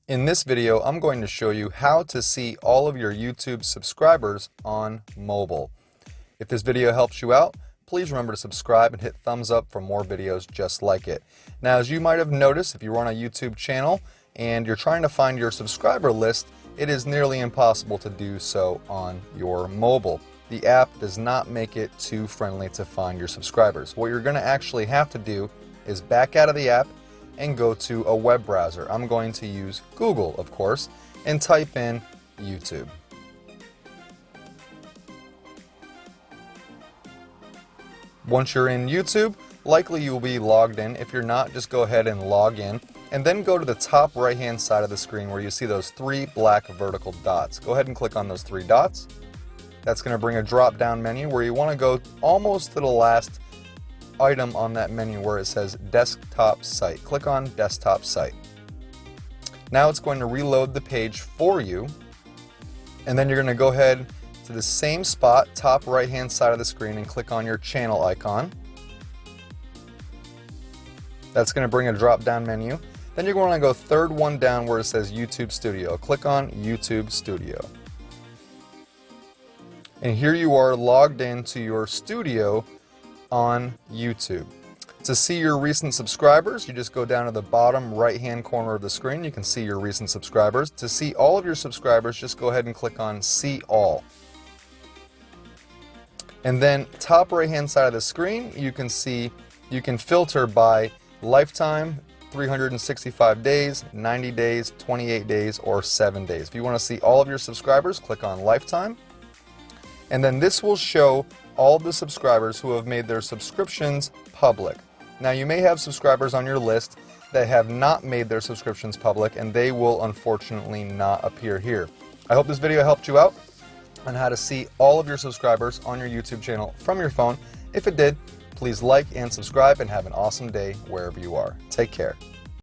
In this video, I'm going to show you how to see all of your YouTube subscribers on mobile. If this video helps you out, please remember to subscribe and hit thumbs up for more videos just like it. Now, as you might have noticed, if you run a YouTube channel and you're trying to find your subscriber list, it is nearly impossible to do so on your mobile. The app does not make it too friendly to find your subscribers. What you're going to actually have to do is back out of the app and go to a web browser. I'm going to use Google, of course, and type in YouTube. Once you're in YouTube, likely you'll be logged in. If you're not, just go ahead and log in and then go to the top right hand side of the screen where you see those three black vertical dots. Go ahead and click on those three dots. That's going to bring a drop down menu where you want to go almost to the last item on that menu where it says desktop site. Click on desktop site. Now it's going to reload the page for you, and then you're going to go ahead to the same spot, top right hand side of the screen, and click on your channel icon. That's going to bring a drop down menu. Then you're going to go third one down where it says YouTube Studio. Click on YouTube Studio. And here you are logged into your studio on YouTube. To see your recent subscribers, you just go down to the bottom right hand corner of the screen. You can see your recent subscribers. To see all of your subscribers, just go ahead and click on See All. And then top right hand side of the screen, you can filter by lifetime, 365 days, 90 days, 28 days, or 7 days. If you want to see all of your subscribers, click on lifetime. And then this will show all the subscribers who have made their subscriptions public. Now, you may have subscribers on your list that have not made their subscriptions public, and they will unfortunately not appear here. I hope this video helped you out on how to see all of your subscribers on your YouTube channel from your phone. If it did, please like and subscribe and have an awesome day wherever you are. Take care.